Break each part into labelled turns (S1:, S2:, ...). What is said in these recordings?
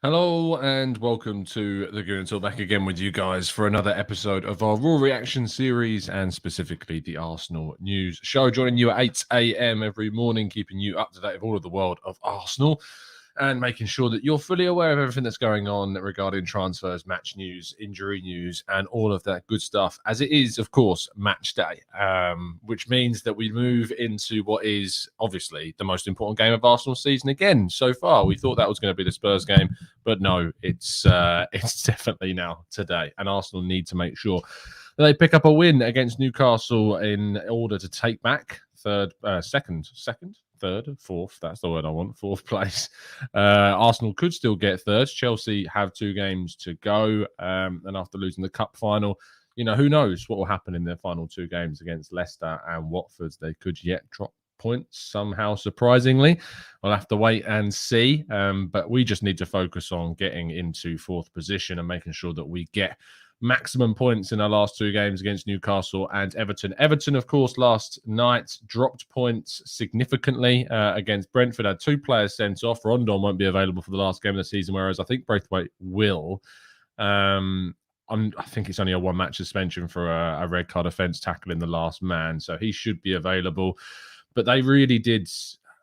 S1: Hello and welcome to the Gooner. Back again with you guys for another episode of our Raw Reaction series and specifically the Arsenal News Show. Joining you at 8 a.m. every morning, keeping you up to date with all of the world of Arsenal and making sure that you're fully aware of everything that's going on regarding transfers, match news, injury news, and all of that good stuff, as it is, of course, match day, which means that we move into what is obviously the most important game of Arsenal season again so far. We thought that was going to be the Spurs game, but no, it's definitely now today, and Arsenal need to make sure that they pick up a win against Newcastle in order to take back fourth. That's the word I want. Fourth place. Arsenal could still get third. Chelsea have 2 games to go, and after losing the cup final, who knows what will happen in their final 2 games against Leicester and Watford. They could yet drop points somehow, surprisingly. We'll have to wait and see, but we just need to focus on getting into 4th position and making sure that we get maximum points in our last 2 games against Newcastle and Everton. Everton, of course, last night dropped points significantly against Brentford. Had 2 players sent off. Rondon won't be available for the last game of the season, whereas I think Braithwaite will. I think it's only a 1-match suspension for a red card offence tackling the last man, so he should be available. But they really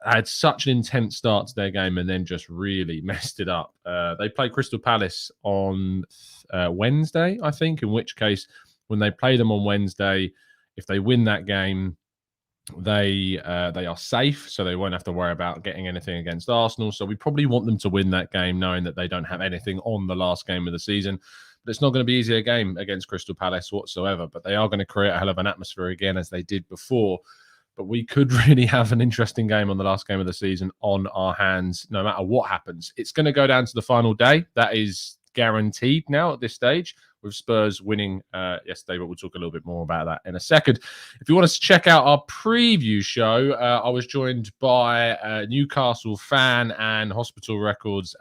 S1: had such an intense start to their game and then just really messed it up. They played Crystal Palace on Wednesday, I think, in which case, when they play them on Wednesday, if they win that game, they are safe, so they won't have to worry about getting anything against Arsenal. So we probably want them to win that game, knowing that they don't have anything on the last game of the season. But it's not going to be easy a game against Crystal Palace whatsoever. But they are going to create a hell of an atmosphere again, as they did before. But we could really have an interesting game on the last game of the season on our hands, no matter what happens. It's going to go down to the final day. That is guaranteed now at this stage, with Spurs winning yesterday, but we'll talk a little bit more about that in a second. If you want us to check out our preview show, I was joined by a Newcastle fan and Hospital Records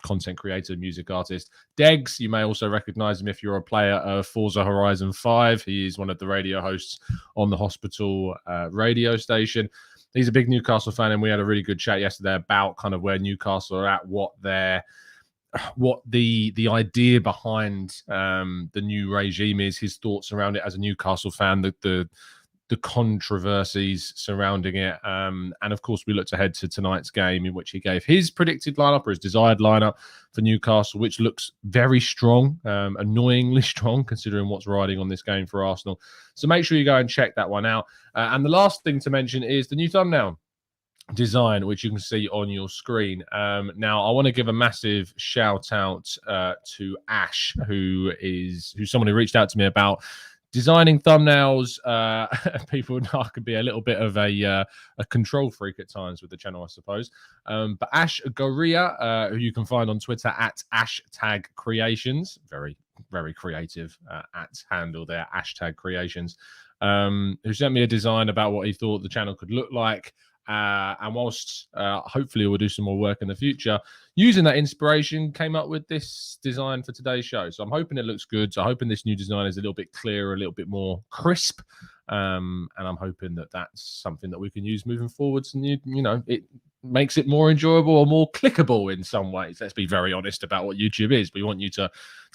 S1: content creator, music artist, Degs. You may also recognize him if you're a player of Forza Horizon 5. He is one of the radio hosts on the Hospital radio station. He's a big Newcastle fan, and we had a really good chat yesterday about kind of where Newcastle are at, what the idea behind the new regime is, his thoughts around it as a Newcastle fan, the controversies surrounding it. And of course, we looked ahead to tonight's game, in which he gave his predicted lineup, or his desired lineup for Newcastle, which looks very strong, annoyingly strong, considering what's riding on this game for Arsenal. So make sure you go and check that one out. And the last thing to mention is the new thumbnail design, which you can see on your screen. Now, I want to give a massive shout out to Ash, who's someone who reached out to me about designing thumbnails. People know I could be a little bit of a control freak at times with the channel, I suppose. But Ash Goria, who you can find on Twitter at #creations, very, very creative at handle there, #creations, who sent me a design about what he thought the channel could look like. And whilst hopefully we'll do some more work in the future, using that inspiration, came up with this design for today's show. So I'm hoping it looks good. So I'm hoping this new design is a little bit clearer, a little bit more crisp. And I'm hoping that that's something that we can use moving forwards. And, it makes it more enjoyable or more clickable in some ways. Let's be very honest about what YouTube is. We want you to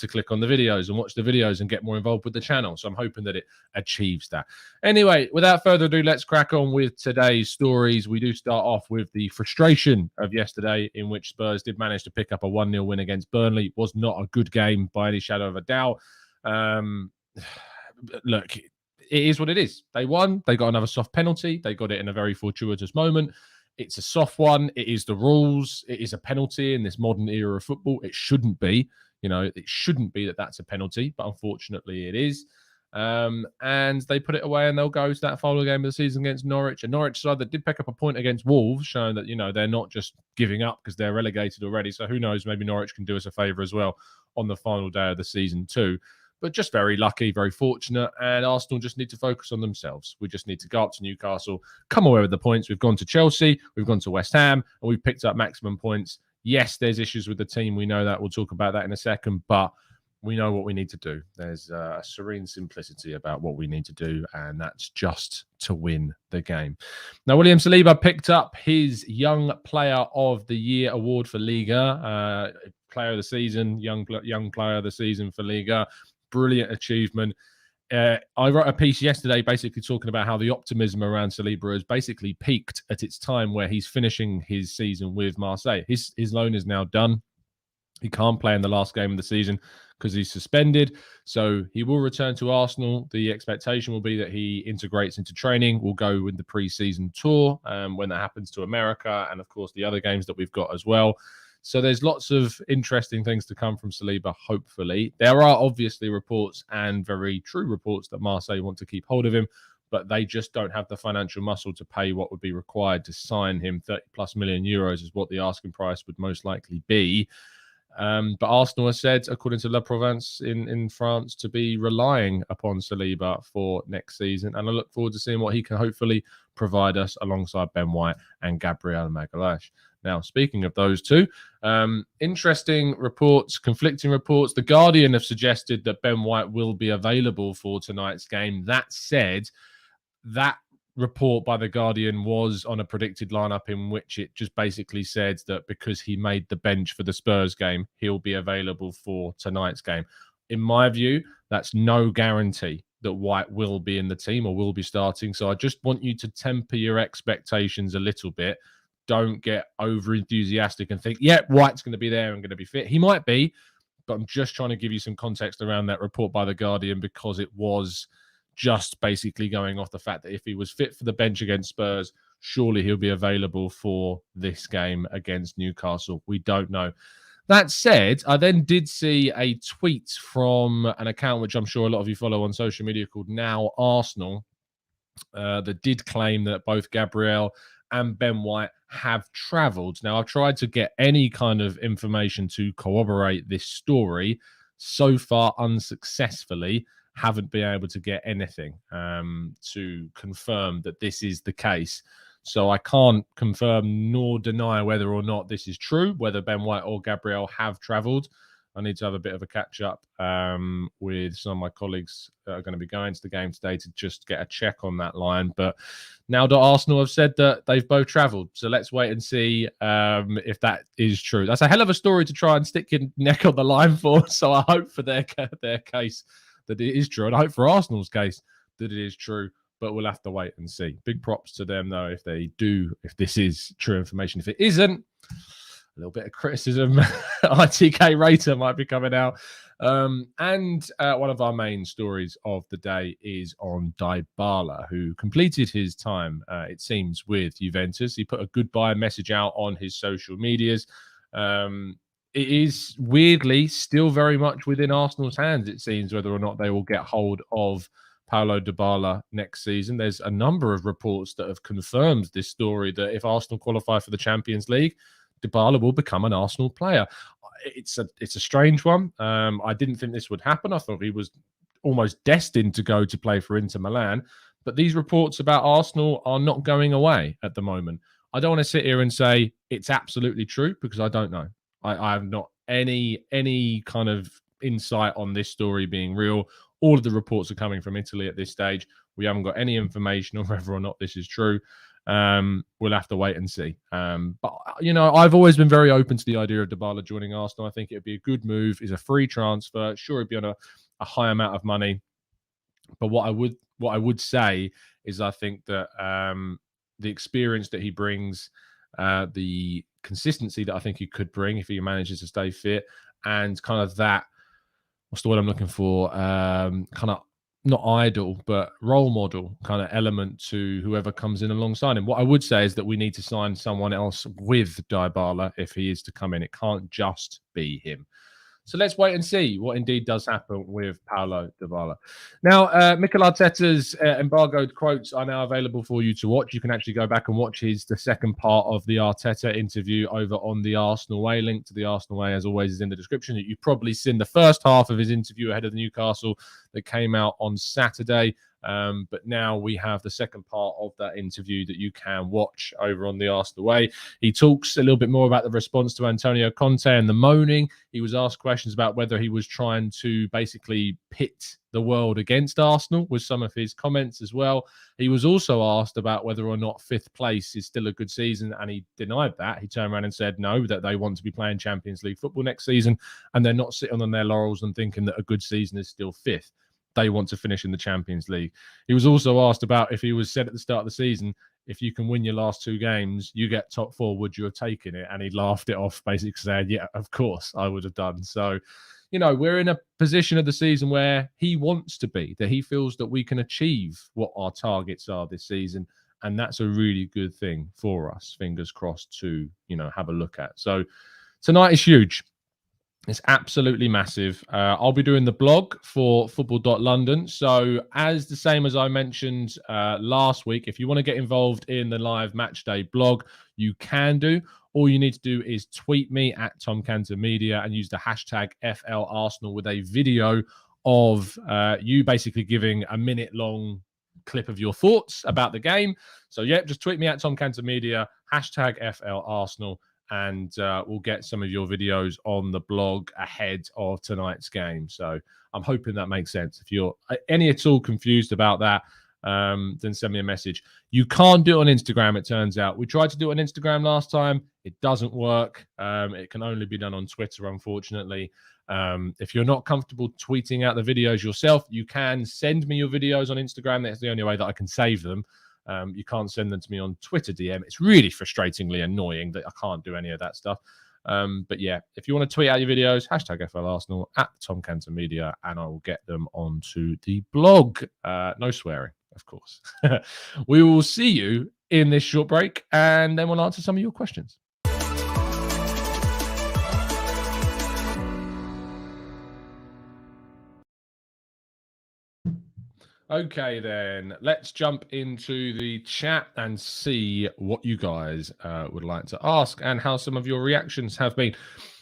S1: click on the videos and watch the videos and get more involved with the channel. So I'm hoping that it achieves that. Anyway, without further ado, let's crack on with today's stories. We do start off with the frustration of yesterday, in which Spurs did manage to pick up a 1-0 win against Burnley. It was not a good game by any shadow of a doubt. Look, it is what it is. They won. They got another soft penalty. They got it in a very fortuitous moment. It's a soft one. It is the rules. It is a penalty in this modern era of football. It shouldn't be. It shouldn't be that that's a penalty, but unfortunately it is. And they put it away, and they'll go to that final game of the season against Norwich. A Norwich side that did pick up a point against Wolves, showing that, they're not just giving up because they're relegated already. So who knows, maybe Norwich can do us a favour as well on the final day of the season too. But just very lucky, very fortunate. And Arsenal just need to focus on themselves. We just need to go up to Newcastle, come away with the points. We've gone to Chelsea, we've gone to West Ham, and we've picked up maximum points. Yes, there's issues with the team. We know that. We'll talk about that in a second. But we know what we need to do. There's a serene simplicity about what we need to do, and that's just to win the game. Now, William Saliba picked up his Young Player of the Year award for Liga, Player of the Season, young Player of the Season for Liga. Brilliant achievement. I wrote a piece yesterday basically talking about how the optimism around Saliba has basically peaked at its time where he's finishing his season with Marseille. His loan is now done. He can't play in the last game of the season because he's suspended. So he will return to Arsenal. The expectation will be that he integrates into training, will go with the pre-season tour when that happens to America, and of course the other games that we've got as well. So there's lots of interesting things to come from Saliba, hopefully. There are obviously reports, and very true reports, that Marseille want to keep hold of him, but they just don't have the financial muscle to pay what would be required to sign him. 30+ million euros is what the asking price would most likely be. But Arsenal has said, according to La Provence in France, to be relying upon Saliba for next season. And I look forward to seeing what he can hopefully provide us alongside Ben White and Gabriel and White. Now, speaking of those two, interesting reports, conflicting reports. The Guardian have suggested that Ben White will be available for tonight's game. That said, that report by the Guardian was on a predicted lineup in which it just basically said that because he made the bench for the Spurs game, he'll be available for tonight's game. In my view, that's no guarantee that White will be in the team or will be starting. So I just want you to temper your expectations a little bit. Don't get over enthusiastic and think, yeah, White's going to be there and going to be fit. He might be, but I'm just trying to give you some context around that report by the Guardian because it was just basically going off the fact that if he was fit for the bench against Spurs, surely he'll be available for this game against Newcastle. We don't know. That said, I then did see a tweet from an account which I'm sure a lot of you follow on social media called Now Arsenal that did claim that both Gabriel and Ben White have travelled. Now, I've tried to get any kind of information to corroborate this story. So far, unsuccessfully, haven't been able to get anything to confirm that this is the case. So I can't confirm nor deny whether or not this is true, whether Ben White or Gabriel have travelled. I need to have a bit of a catch-up with some of my colleagues that are going to be going to the game today to just get a check on that line. But now that Arsenal have said that they've both travelled. So let's wait and see if that is true. That's a hell of a story to try and stick your neck on the line for. So I hope for their case that it is true. And I hope for Arsenal's case that it is true. But we'll have to wait and see. Big props to them, though, if this is true information. If it isn't, a little bit of criticism. ITK Rater might be coming out. And one of our main stories of the day is on Dybala, who completed his time, it seems, with Juventus. He put a goodbye message out on his social medias. It is weirdly still very much within Arsenal's hands, it seems, whether or not they will get hold of Paulo Dybala next season. There's a number of reports that have confirmed this story that if Arsenal qualify for the Champions League, Dybala will become an Arsenal player. It's a strange one. I didn't think this would happen. I thought he was almost destined to go to play for Inter Milan. But these reports about Arsenal are not going away at the moment. I don't want to sit here and say it's absolutely true because I don't know. I have not any kind of insight on this story being real. All of the reports are coming from Italy at this stage. We haven't got any information on whether or not this is true. We'll have to wait and see. But, you know, I've always been very open to the idea of Dybala joining Arsenal. I think it would be a good move. It's a free transfer. Sure, it'd be on a high amount of money. But what I would say is I think that the experience that he brings, the consistency that I think he could bring if he manages to stay fit, and kind of that, what's the word I'm looking for? Kind of not idol, but role model kind of element to whoever comes in alongside him. What I would say is that we need to sign someone else with Dybala if he is to come in. It can't just be him. So let's wait and see what indeed does happen with Paulo Dybala. Now, Mikel Arteta's embargoed quotes are now available for you to watch. You can actually go back and watch the second part of the Arteta interview over on the Arsenal Way. Link to the Arsenal Way, as always, is in the description. You've probably seen the first half of his interview ahead of the Newcastle that came out on Saturday. But now we have the second part of that interview that you can watch over on the Arsenal Way. He talks a little bit more about the response to Antonio Conte and the moaning. He was asked questions about whether he was trying to basically pit the world against Arsenal with some of his comments as well. He was also asked about whether or not fifth place is still a good season, and he denied that. He turned around and said no, that they want to be playing Champions League football next season, and they're not sitting on their laurels and thinking that a good season is still fifth. They want to finish in the Champions League. He was also asked about if he was said at the start of the season, if you can win your last two games, you get top four, would you have taken it? And he laughed it off, basically saying, yeah, of course I would have done. So, you know, we're in a position of the season where he wants to be, that he feels that we can achieve what our targets are this season. And that's a really good thing for us, fingers crossed, to, you know, have a look at. So tonight is huge. It's absolutely massive. I'll be doing the blog for football.london. So as the same as I mentioned last week, if you want to get involved in the live match day blog, you can do. All you need to do is tweet me at Tom Cantor Media and use the hashtag FLArsenal with a video of you basically giving a minute-long clip of your thoughts about the game. So, yeah, just tweet me at Tom Cantor Media, hashtag FLArsenal, and we'll get some of your videos on the blog ahead of tonight's game. So I'm hoping that makes sense. If you're any at all confused about that, then send me a message. You can't do it on Instagram, it turns out. We tried to do it on Instagram last time. It doesn't work. It can only be done on Twitter, unfortunately. If you're not comfortable tweeting out the videos yourself, you can send me your videos on Instagram. That's the only way that I can save them. You can't send them to me on Twitter DM. It's really frustratingly annoying that I can't do any of that stuff. But yeah, if you want to tweet out your videos, hashtag FLArsenal at Tom Cantor Media, and I will get them onto the blog. No swearing, of course. We will see you in this short break, and then we'll answer some of your questions. Okay, then let's jump into the chat and see what you guys would like to ask and how some of your reactions have been.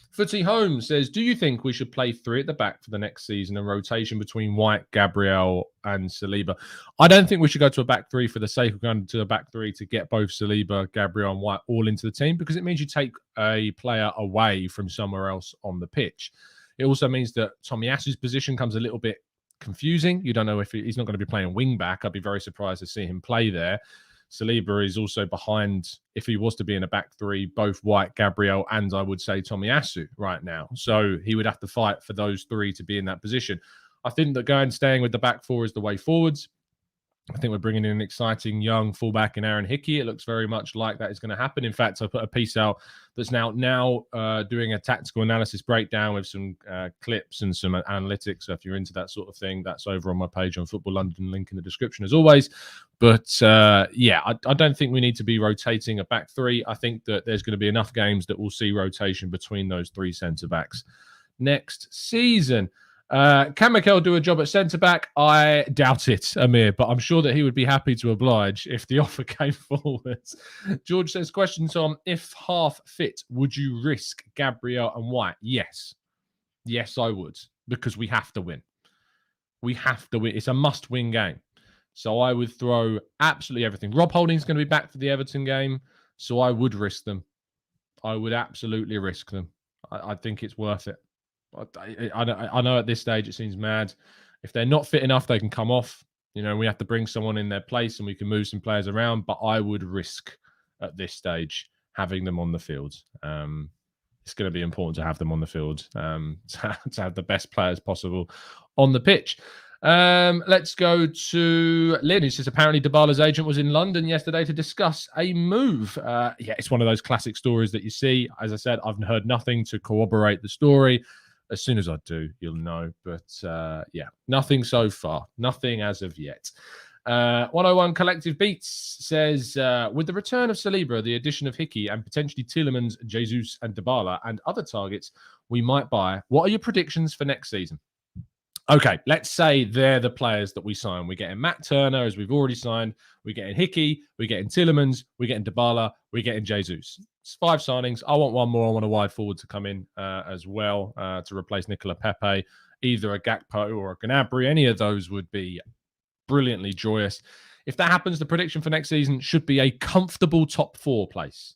S1: Footy Home says, do you think we should play three at the back for the next season, a rotation between White, Gabriel and Saliba? I don't think we should go to a back three for the sake of going to a back three to get both Saliba, Gabriel and White all into the team, because it means you take a player away from somewhere else on the pitch. It also means that Tomiyasu's position comes a little bit confusing. You don't know if he's not going to be playing wing back. I'd be very surprised to see him play there. Saliba is also behind, if he was to be in a back three, both White, Gabriel, and I would say Tomiyasu right now. So he would have to fight for those three to be in that position. I think that staying with the back four is the way forwards. I think we're bringing in an exciting young fullback in Aaron Hickey. It looks very much like that is going to happen. In fact, I put a piece out that's now doing a tactical analysis breakdown with some clips and some analytics. So if you're into that sort of thing, that's over on my page on Football London, link in the description as always. But yeah, I don't think we need to be rotating a back three. I think that there's going to be enough games that we'll see rotation between those three centre-backs next season. Can Mikel do a job at centre-back? I doubt it, Amir, but I'm sure that he would be happy to oblige if the offer came forward. George says, question, Tom, if half fit, would you risk Gabriel and White? Yes. Yes, I would, because we have to win. We have to win. It's a must-win game. So I would throw absolutely everything. Rob Holding's going to be back for the Everton game, so I would risk them. I would absolutely risk them. I think it's worth it. I know at this stage it seems mad. If they're not fit enough, they can come off. You know, we have to bring someone in their place and we can move some players around. But I would risk at this stage having them on the field. It's going to be important to have them on the field to have the best players possible on the pitch. Let's go to Lynn, who says apparently Dybala's agent was in London yesterday to discuss a move. Yeah, it's one of those classic stories that you see. As I said, I've heard nothing to corroborate the story. As soon as I do, you'll know. But yeah, nothing so far. Nothing as of yet. 101 Collective Beats says, with the return of Saliba, the addition of Hickey, and potentially Tielemans, Jesus, and Dybala, and other targets we might buy, what are your predictions for next season? Okay, let's say they're the players that we sign. We're getting Matt Turner, as we've already signed. We're getting Hickey. We're getting Tielemans. We're getting Dybala. We're getting Jesus. It's 5 signings. I want one more. I want a wide forward to come in as well to replace Nicola Pepe. Either a Gakpo or a Gnabry. Any of those would be brilliantly joyous. If that happens, the prediction for next season should be a comfortable top 4 place.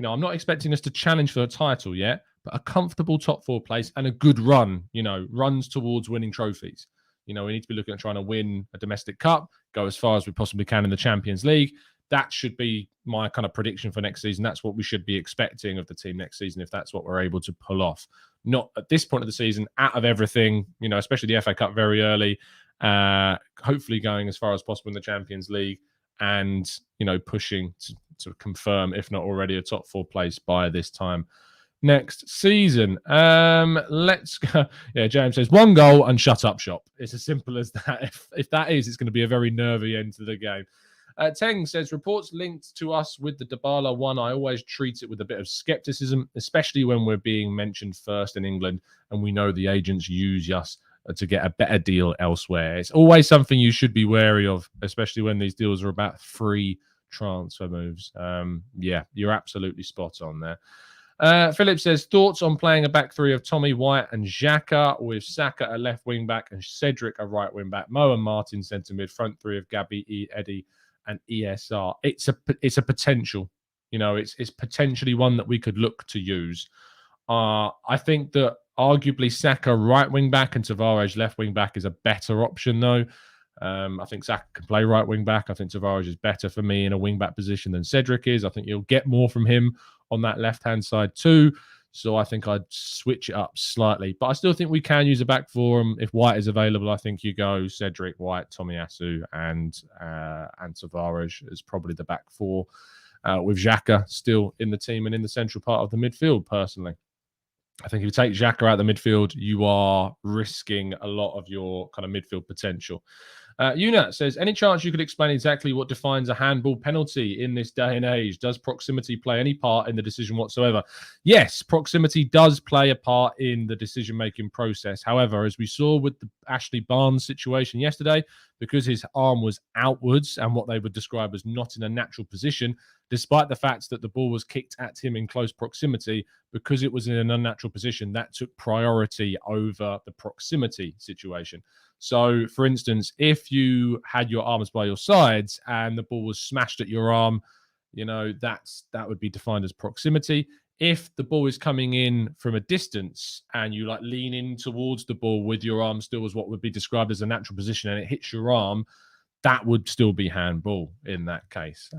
S1: I'm not expecting us to challenge for a title yet, but a comfortable top 4 place and a good run, runs towards winning trophies. We need to be looking at trying to win a domestic cup, go as far as we possibly can in the Champions League. That should be my kind of prediction for next season. That's what we should be expecting of the team next season, if that's what we're able to pull off. Not at this point of the season, out of everything, especially the FA Cup very early, hopefully going as far as possible in the Champions League and, pushing to confirm, if not already, a top 4 place by this time next season. Let's go. Yeah, James says 1 goal and shut up shop. It's as simple as that. If that is, it's going to be a very nervy end to the game. Teng says, reports linked to us with the Dybala one. I always treat it with a bit of skepticism, especially when we're being mentioned first in England and we know the agents use us to get a better deal elsewhere. It's always something you should be wary of, especially when these deals are about free transfer moves. Yeah, you're absolutely spot on there. Philip says, thoughts on playing a back 3 of Tommy, White and Xhaka, with Saka a left wing back and Cedric a right wing back, Mo and Martin centre mid, front 3 of Gabby, Eddie and ESR. It's a potential. It's potentially one that we could look to use. I think that arguably Saka right wing back and Tavares left wing back is a better option though. I think Saka can play right wing back. I think Tavares is better for me in a wing back position than Cedric is. I think you'll get more from him on that left hand side too. So I think I'd switch it up slightly. But I still think we can use a back 4. If White is available, I think you go Cedric, White, Tomiyasu, and Tavares is probably the back 4, with Xhaka still in the team and in the central part of the midfield, personally. I think if you take Xhaka out of the midfield, you are risking a lot of your kind of midfield potential. Una says, any chance you could explain exactly what defines a handball penalty in this day and age? Does proximity play any part in the decision whatsoever? Yes, proximity does play a part in the decision-making process. However, as we saw with the Ashley Barnes situation yesterday, because his arm was outwards and what they would describe as not in a natural position, despite the fact that the ball was kicked at him in close proximity, because it was in an unnatural position, that took priority over the proximity situation. So, for instance, if you had your arms by your sides and the ball was smashed at your arm, that would be defined as proximity. If the ball is coming in from a distance and you lean in towards the ball with your arm still as what would be described as a natural position and it hits your arm, that would still be handball in that case.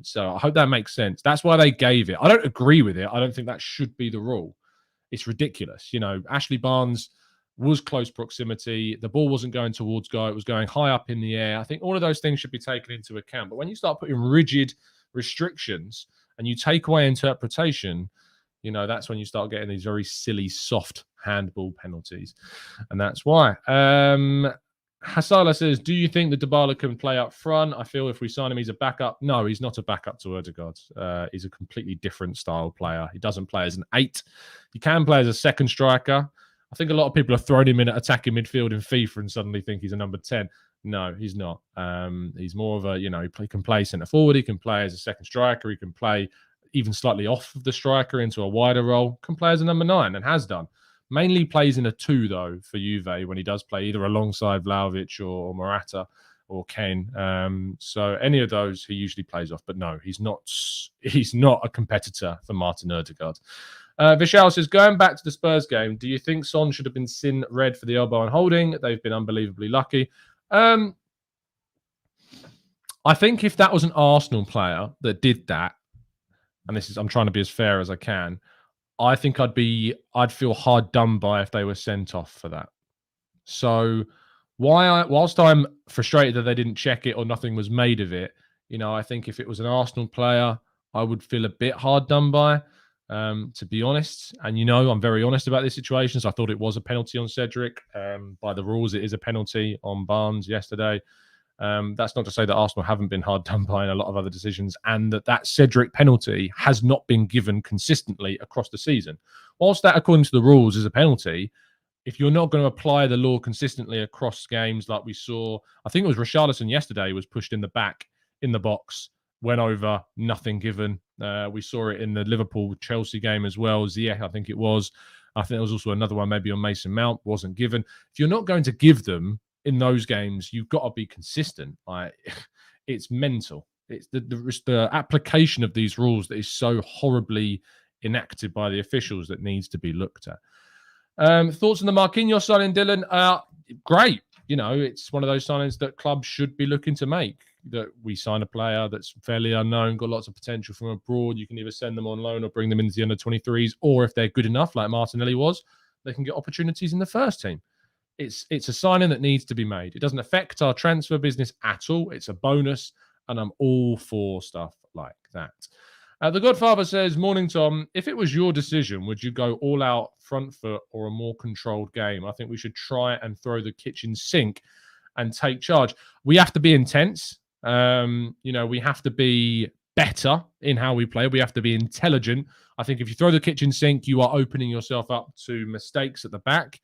S1: So I hope that makes sense. That's why they gave it. I don't agree with it. I don't think that should be the rule. It's ridiculous. Ashley Barnes was close proximity. The ball wasn't going towards goal. It was going high up in the air. I think all of those things should be taken into account. But when you start putting rigid restrictions and you take away interpretation, that's when you start getting these very silly, soft handball penalties. And that's why. Hasala says, do you think that Dybala can play up front? I feel if we sign him, he's a backup. No, he's not a backup to Odegaard. He's a completely different style player. He doesn't play as an 8. He can play as a second striker. I think a lot of people have thrown him in at attacking midfield in FIFA and suddenly think he's a number 10. No, he's not. He's more of a, he can play centre forward. He can play as a second striker. He can play even slightly off of the striker into a wider role. Can play as a number 9 and has done. Mainly plays in a 2, though, for Juve when he does play either alongside Vlahovic or Morata or Kane. So any of those he usually plays off. But no, he's not a competitor for Martin Odegaard. Vishal says, going back to the Spurs game, do you think Son should have been seen red for the elbow and holding? They've been unbelievably lucky. I think if that was an Arsenal player that did that, and I'm trying to be as fair as I can, I think I'd feel hard done by if they were sent off for that. So whilst I'm frustrated that they didn't check it or nothing was made of it, I think if it was an Arsenal player, I would feel a bit hard done by, to be honest. And, I'm very honest about this situation. So I thought it was a penalty on Cedric. By the rules, it is a penalty on Barnes yesterday. That's not to say that Arsenal haven't been hard done by in a lot of other decisions, and that Cedric penalty has not been given consistently across the season. Whilst that, according to the rules, is a penalty, if you're not going to apply the law consistently across games like we saw, I think it was Richarlison yesterday was pushed in the back, in the box, went over, nothing given. We saw it in the Liverpool-Chelsea game as well. Ziyech, I think it was. I think there was also another one maybe on Mason Mount, wasn't given. If you're not going to give them, in those games, you've got to be consistent. Like, it's mental. It's the application of these rules that is so horribly enacted by the officials that needs to be looked at. Thoughts on the Marquinhos signing, Dylan? Great. You know, it's one of those signings that clubs should be looking to make. That we sign a player that's fairly unknown, got lots of potential from abroad. You can either send them on loan or bring them into the under-23s, or if they're good enough, like Martinelli was, they can get opportunities in the first team. It's a signing that needs to be made. It doesn't affect our transfer business at all. It's a bonus, and I'm all for stuff like that. The Godfather says, morning, Tom. If it was your decision, would you go all out front foot or a more controlled game? I think we should try and throw the kitchen sink and take charge. We have to be intense. You know, we have to be better in how we play. We have to be intelligent. I think if you throw the kitchen sink, you are opening yourself up to mistakes at the back.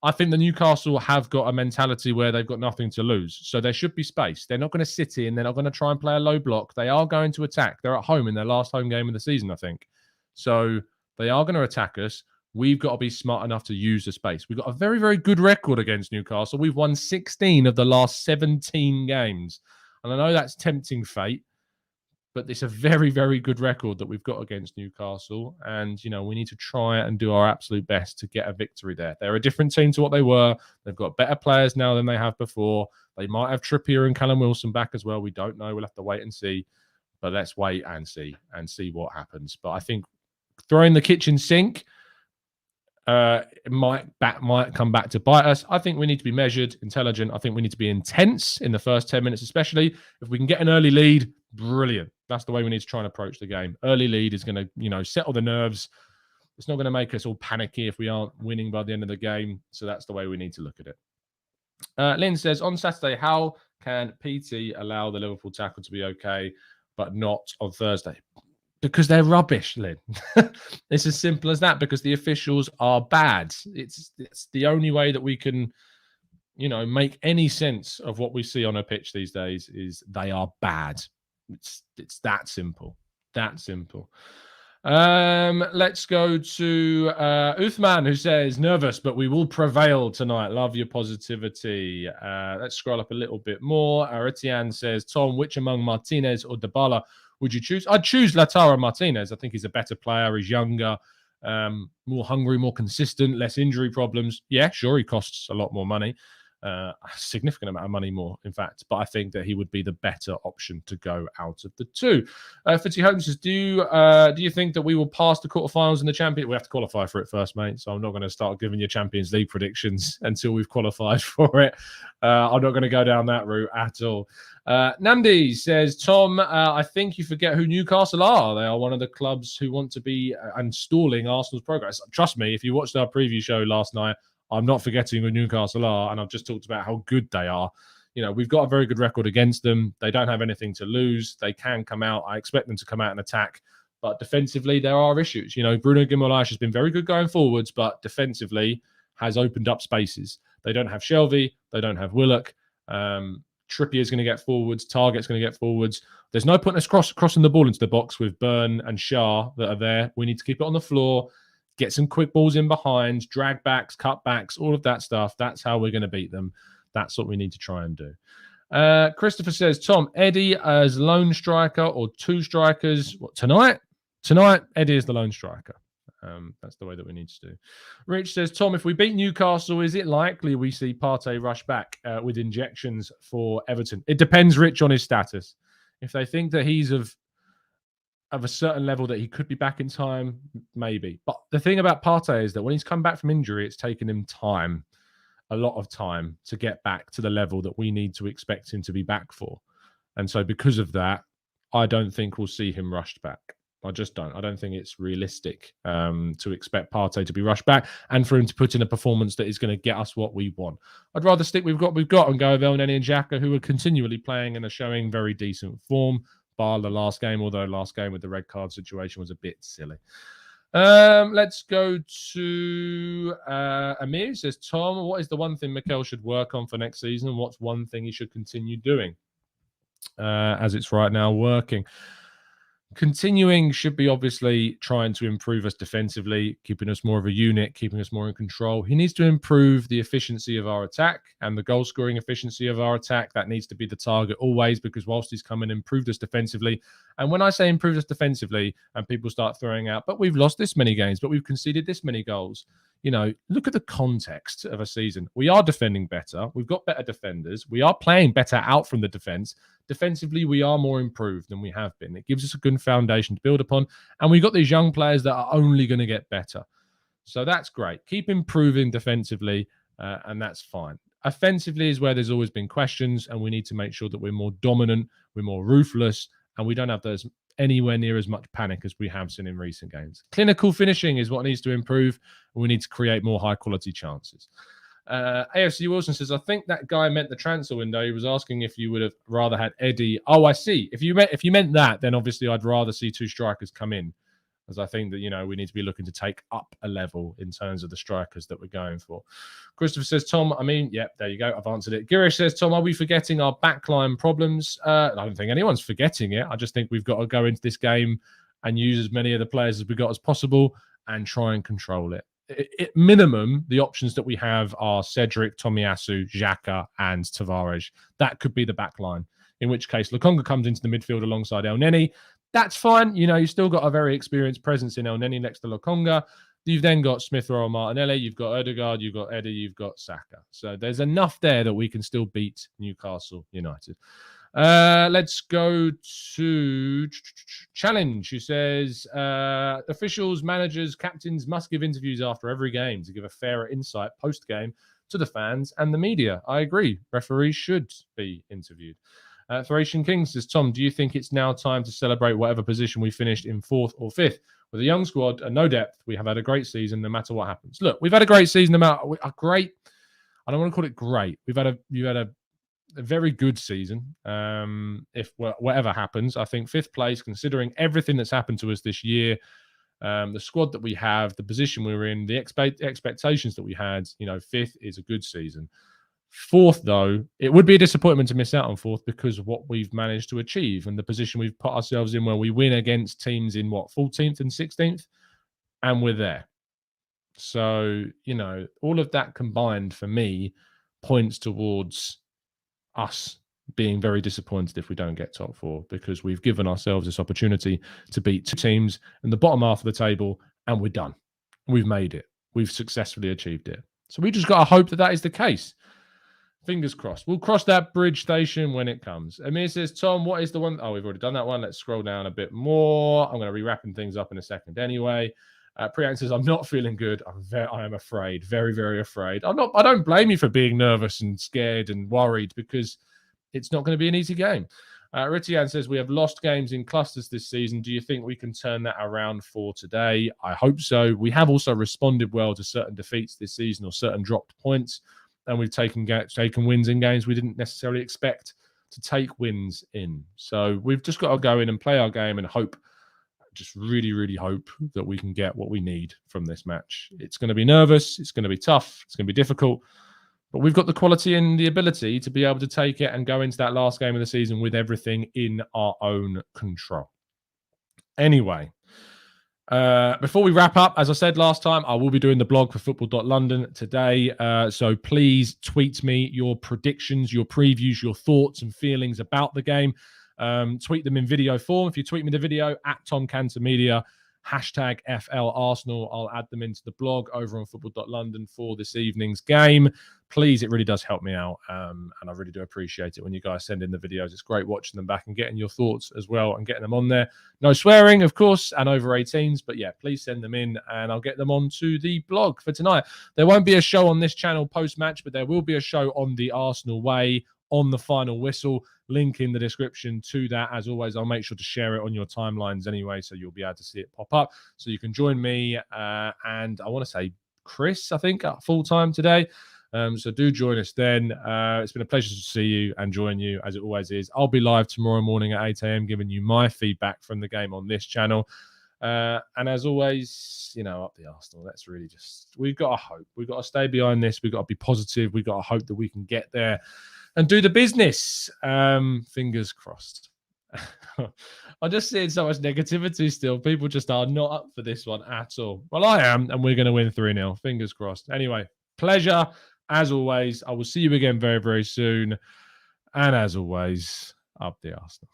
S1: I think the Newcastle have got a mentality where they've got nothing to lose. So there should be space. They're not going to sit in. They're not going to try and play a low block. They are going to attack. They're at home in their last home game of the season, I think. So they are going to attack us. We've got to be smart enough to use the space. We've got a very, very good record against Newcastle. We've won 16 of the last 17 games. And I know that's tempting fate, but it's a very, very good record that we've got against Newcastle. And, you know, we need to try and do our absolute best to get a victory there. They're a different team to what they were. They've got better players now than they have before. They might have Trippier and Callum Wilson back as well. We don't know. We'll have to wait and see. But let's wait and see what happens. But I think throwing the kitchen sink, it might come back to bite us. I think we need to be measured, intelligent. I think we need to be intense in the first 10 minutes, especially if we can get an early lead. Brilliant. That's the way we need to try and approach the game. Early lead is going to, you know, settle the nerves. It's not going to make us all panicky if we aren't winning by the end of the game. So that's the way we need to look at it. Lynn says, on Saturday, how can PT allow the Liverpool tackle to be okay, but not on Thursday? Because they're rubbish, Lynn. It's as simple as that, because the officials are bad. It's the only way that we can, you know, make any sense of what we see on a pitch these days is they are bad. It's that simple. That simple. Let's go to Uthman, who says, nervous, but we will prevail tonight. Love your positivity. Let's scroll up a little bit more. Etienne says, Tom, which among Martinez or Dybala would you choose? I'd choose Lautaro Martinez. I think he's a better player. He's younger, more hungry, more consistent, less injury problems. Yeah, sure, he costs a lot more money. A significant amount of money more, in fact. But I think that he would be the better option to go out of the two. Fitzy Holmes says, do you think that we will pass the quarterfinals in the Champions? We have to qualify for it first, mate. So I'm not going to start giving you Champions League predictions until we've qualified for it. I'm not going to go down that route at all. Namdi says, Tom, I think you forget who Newcastle are. They are one of the clubs who want to be stalling Arsenal's progress. Trust me, if you watched our preview show last night, I'm not forgetting who Newcastle are, and I've just talked about how good they are. You know, we've got a very good record against them. They don't have anything to lose. They can come out. I expect them to come out and attack. But defensively, there are issues. You know, Bruno Guimaraes has been very good going forwards, but defensively has opened up spaces. They don't have Shelvey. They don't have Willock. Trippier is going to get forwards. Target's going to get forwards. There's no point in us crossing the ball into the box with Burn and Shah that are there. We need to keep it on the floor. Get some quick balls in behind, drag backs, cut backs, all of that stuff. That's how we're going to beat them. That's what we need to try and do. Christopher says, Tom, Eddie as lone striker or two strikers. What, tonight? Tonight, Eddie is the lone striker. That's the way that we need to do. Rich says, Tom, if we beat Newcastle, is it likely we see Partey rush back with injections for Everton? It depends, Rich, on his status. If they think that he's of a certain level that he could be back in time, maybe. But the thing about Partey is that when he's come back from injury, it's taken him time, a lot of time, to get back to the level that we need to expect him to be back for. And so because of that, I don't think we'll see him rushed back. I just don't. I don't think it's realistic to expect Partey to be rushed back and for him to put in a performance that is going to get us what we want. I'd rather stick with what we've got and go with Elneny and Xhaka, who are continually playing and are showing very decent form, bar the last game, although last game with the red card situation was a bit silly. Let's go to Amir. He says, Tom, what is the one thing Mikel should work on for next season? And what's one thing he should continue doing as it's right now working? Continuing should be obviously trying to improve us defensively, keeping us more of a unit, keeping us more in control. He needs to improve the efficiency of our attack and the goal-scoring efficiency of our attack. That needs to be the target always, because whilst he's come and improved us defensively, and when I say improved us defensively and people start throwing out, but we've lost this many games, but we've conceded this many goals, look at the context of a season. We are defending better. We've got better defenders. We are playing better out from the defense. Defensively, we are more improved than we have been. It gives us a good foundation to build upon. And we've got these young players that are only going to get better. So that's great. Keep improving defensively, and that's fine. Offensively is where there's always been questions, and we need to make sure that we're more dominant, we're more ruthless, and we don't have those anywhere near as much panic as we have seen in recent games. Clinical finishing is what needs to improve, and we need to create more high-quality chances. AFC Wilson says, I think that guy meant the transfer window. He was asking if you would have rather had Eddie. Oh, I see. If you meant that, then obviously I'd rather see two strikers come in, as I think that, we need to be looking to take up a level in terms of the strikers that we're going for. Christopher says, Tom, there you go. I've answered it. Girish says, Tom, are we forgetting our backline problems? I don't think anyone's forgetting it. I just think we've got to go into this game and use as many of the players as we got as possible and try and control it. At minimum, the options that we have are Cedric, Tomiyasu, Xhaka, and Tavares. That could be the back line, in which case Lokonga comes into the midfield alongside El Neni. That's fine. You've still got a very experienced presence in El Neni next to Lokonga. You've then got Smith Rowe, Martinelli, you've got Odegaard, you've got Eddie, you've got Saka. So there's enough there that we can still beat Newcastle United. Let's go to Challenge, who says, officials, managers, captains must give interviews after every game to give a fairer insight post-game to the fans and the media. I agree. Referees should be interviewed. Thracian King says, Tom, do you think it's now time to celebrate whatever position we finished in 4th or 5th? With a young squad and no depth, we have had a great season no matter what happens. Look, we've had a great season I don't want to call it great. You've had a very good season. If whatever happens, I think 5th place, considering everything that's happened to us this year, the squad that we have, the position we're in, the expectations that we had, 5th is a good season. 4th, though, it would be a disappointment to miss out on 4th because of what we've managed to achieve and the position we've put ourselves in, where we win against teams in 14th and 16th, and we're there. So, all of that combined for me points towards us being very disappointed if we don't get top 4, because we've given ourselves this opportunity to beat 2 teams in the bottom half of the table, and we're done. We've made it. We've successfully achieved it. So we just got to hope that that is the case. Fingers crossed. We'll cross that bridge station when it comes. Amir says, Tom, what is the one? Oh, we've already done that one. Let's scroll down a bit more. I'm going to be wrapping things up in a second anyway. Priyank says, I'm not feeling good. I am afraid. Very, very afraid. I don't blame you for being nervous and scared and worried, because it's not going to be an easy game. Ritian says, we have lost games in clusters this season. Do you think we can turn that around for today? I hope so. We have also responded well to certain defeats this season or certain dropped points. And we've taken wins in games we didn't necessarily expect to take wins in. So we've just got to go in and play our game and hope, just really, really hope that we can get what we need from this match. It's going to be nervous. It's going to be tough. It's going to be difficult. But we've got the quality and the ability to be able to take it and go into that last game of the season with everything in our own control. Anyway, before we wrap up, as I said last time, I will be doing the blog for football.london today. So please tweet me your predictions, your previews, your thoughts and feelings about the game. Tweet them in video form. If you tweet me the video at Tom Cantor Media, hashtag FL Arsenal, I'll add them into the blog over on football.london for this evening's game. Please, it really does help me out. And I really do appreciate it when you guys send in the videos. It's great watching them back and getting your thoughts as well and getting them on there. No swearing, of course, and over 18s. But yeah, please send them in and I'll get them onto the blog for tonight. There won't be a show on this channel post-match, but there will be a show on the Arsenal Way on the final whistle. Link in the description to that. As always, I'll make sure to share it on your timelines anyway, so you'll be able to see it pop up. So you can join me and I want to say Chris, I think, at full time today. So do join us then. It's been a pleasure to see you and join you, as it always is. I'll be live tomorrow morning at 8 a.m. giving you my feedback from the game on this channel. And as always, up the Arsenal. That's really we've got to hope. We've got to stay behind this. We've got to be positive. We've got to hope that we can get there and do the business. Fingers crossed. I'm just seeing so much negativity still. People just are not up for this one at all. Well, I am, and we're going to win 3-0. Fingers crossed. Anyway, pleasure as always. I will see you again very, very soon. And as always, up the Arsenal.